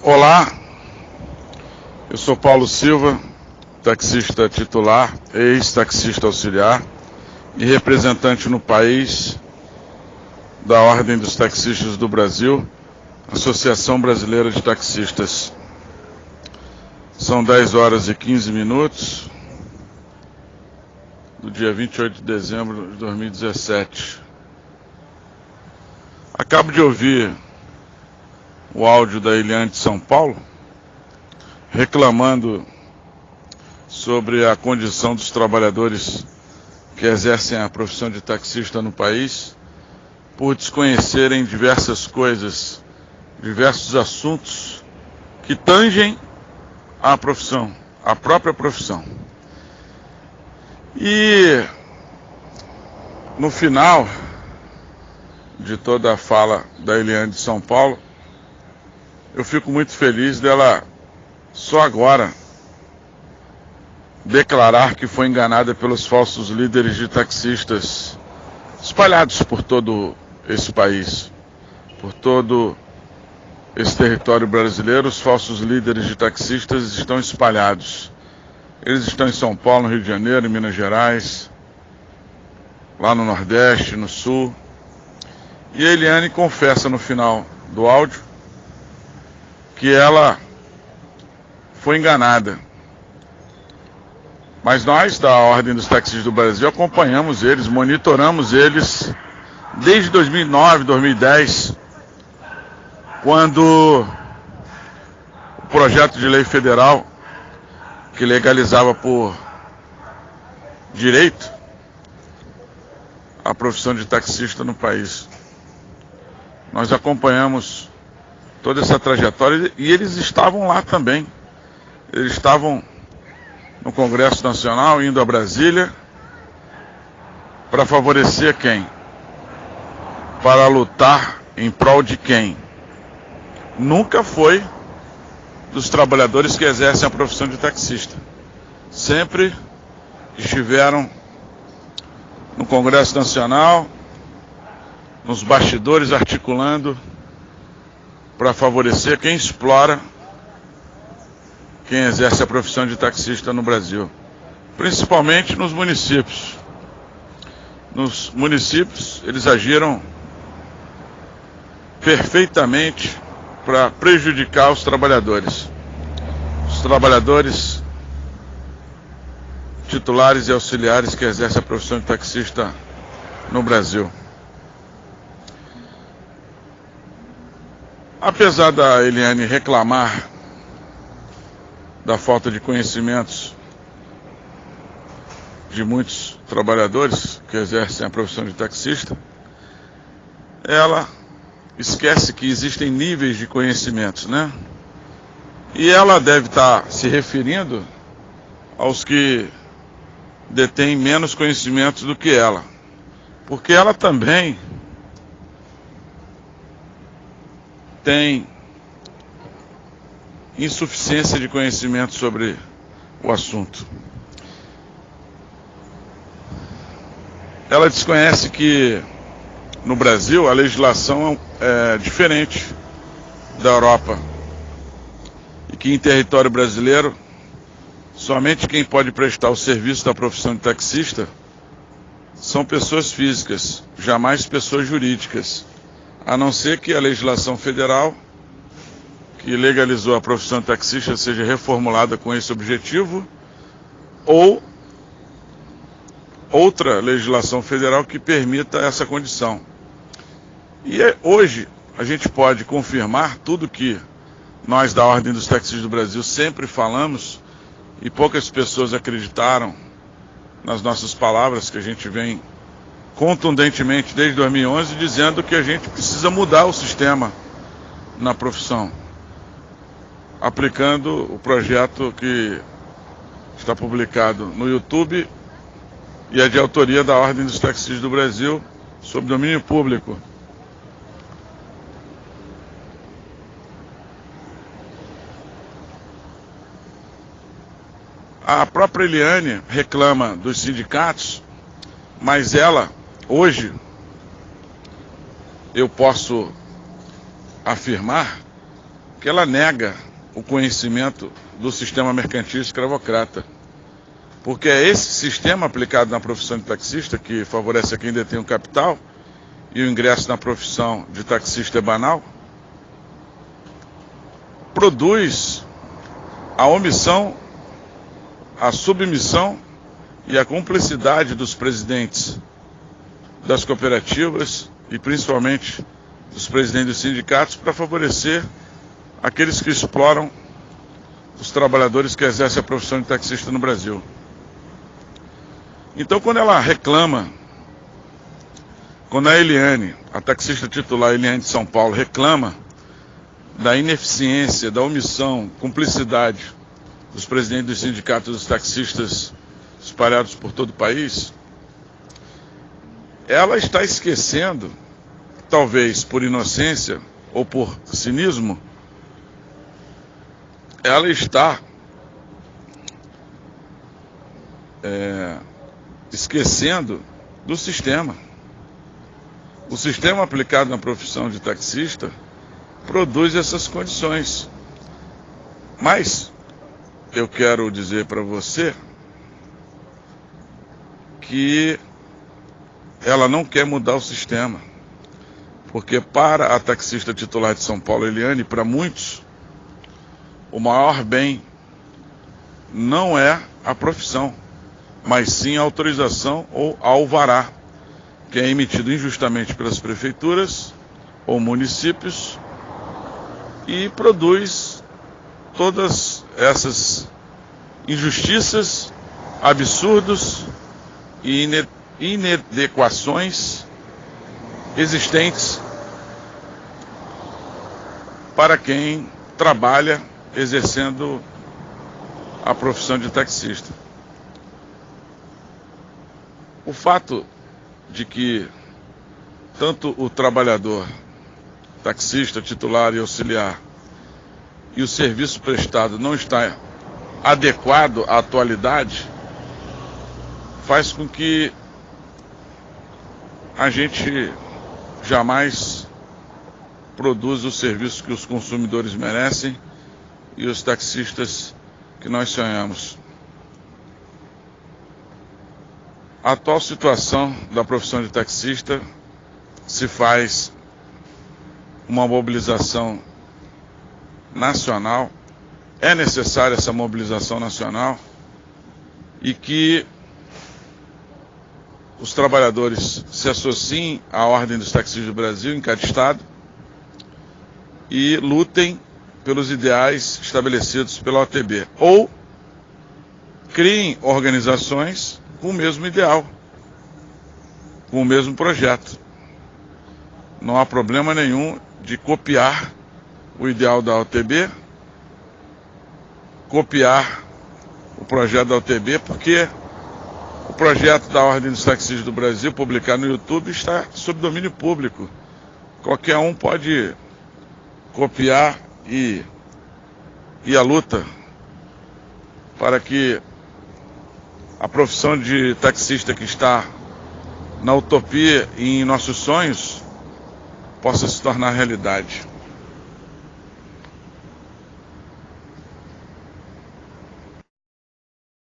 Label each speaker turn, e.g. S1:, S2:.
S1: Olá, eu sou Paulo Silva, taxista titular, ex-taxista auxiliar e representante no país da Ordem dos Taxistas do Brasil, Associação Brasileira de Taxistas. São 10 horas e 15 minutos do dia 28 de dezembro de 2017. Acabo de ouvir o áudio da Eliane de São Paulo, reclamando sobre a condição dos trabalhadores que exercem a profissão de taxista no país, por desconhecerem diversas coisas, diversos assuntos que tangem a profissão, a própria profissão. E no final de toda a fala da Eliane de São Paulo, eu fico muito feliz dela só agora declarar que foi enganada pelos falsos líderes de taxistas espalhados por todo esse país, por todo esse território brasileiro. Os falsos líderes de taxistas estão espalhados. Eles estão em São Paulo, no Rio de Janeiro, em Minas Gerais, lá no Nordeste, no Sul. E a Eliane confessa no final do áudio que ela foi enganada. Mas nós, da Ordem dos Taxistas do Brasil, acompanhamos eles, monitoramos eles desde 2009, 2010, quando o projeto de lei federal que legalizava por direito a profissão de taxista no país. Nós acompanhamos toda essa trajetória e eles estavam lá também. Eles estavam no Congresso Nacional, indo a Brasília, para favorecer quem? Para lutar em prol de quem? Nunca foi dos trabalhadores que exercem a profissão de taxista. Sempre estiveram no Congresso Nacional, nos bastidores, articulando para favorecer quem explora quem exerce a profissão de taxista no Brasil, principalmente nos municípios. Nos municípios, eles agiram perfeitamente para prejudicar os trabalhadores titulares e auxiliares que exercem a profissão de taxista no Brasil. Apesar da Eliane reclamar da falta de conhecimentos de muitos trabalhadores que exercem a profissão de taxista, ela esquece que existem níveis de conhecimentos, né? E ela deve estar se referindo aos que detêm menos conhecimentos do que ela, porque ela também tem insuficiência de conhecimento sobre o assunto. Ela desconhece que no Brasil a legislação é diferente da Europa e que em território brasileiro somente quem pode prestar o serviço da profissão de taxista são pessoas físicas, jamais pessoas jurídicas, a não ser que a legislação federal que legalizou a profissão de taxista seja reformulada com esse objetivo, ou outra legislação federal que permita essa condição. E hoje a gente pode confirmar tudo que nós da Ordem dos Taxistas do Brasil sempre falamos, e poucas pessoas acreditaram nas nossas palavras, que a gente vem contundentemente desde 2011 dizendo que a gente precisa mudar o sistema na profissão, aplicando o projeto que está publicado no YouTube e é de autoria da Ordem dos Taxistas do Brasil, sob domínio público. A própria Eliane reclama dos sindicatos, mas ela, hoje, eu posso afirmar que ela nega o conhecimento do sistema mercantil escravocrata. Porque é esse sistema aplicado na profissão de taxista que favorece a quem detém o capital, e o ingresso na profissão de taxista é banal, produz a omissão, a submissão e a cumplicidade dos presidentes das cooperativas e principalmente dos presidentes dos sindicatos para favorecer aqueles que exploram os trabalhadores que exercem a profissão de taxista no Brasil. Então, quando ela reclama, quando a Eliane, a taxista titular Eliane de São Paulo, reclama da ineficiência, da omissão, cumplicidade dos presidentes dos sindicatos dos taxistas espalhados por todo o país, ela está esquecendo, talvez por inocência ou por cinismo, ela está esquecendo do sistema. O sistema aplicado na profissão de taxista produz essas condições. Mas eu quero dizer para você que ela não quer mudar o sistema. Porque para a taxista titular de São Paulo, Eliane, para muitos, o maior bem não é a profissão, mas sim a autorização ou alvará, que é emitido injustamente pelas prefeituras ou municípios e produz todas essas injustiças, absurdos e inadequações existentes para quem trabalha exercendo a profissão de taxista. O fato de que tanto o trabalhador, taxista, titular e auxiliar, e o serviço prestado não está adequado à atualidade, faz com que a gente jamais produza o serviço que os consumidores merecem e os taxistas que nós sonhamos. A atual situação da profissão de taxista se faz uma mobilização nacional, é necessária essa mobilização nacional e que os trabalhadores se associem à Ordem dos Taxistas do Brasil em cada estado e lutem pelos ideais estabelecidos pela OTB, ou criem organizações com o mesmo ideal, com o mesmo projeto. Não há problema nenhum de copiar o ideal da OTB, copiar o projeto da OTB, porque o projeto da Ordem dos Taxistas do Brasil, publicado no YouTube, está sob domínio público. Qualquer um pode copiar e a luta para que a profissão de taxista que está na utopia e em nossos sonhos possa se tornar realidade.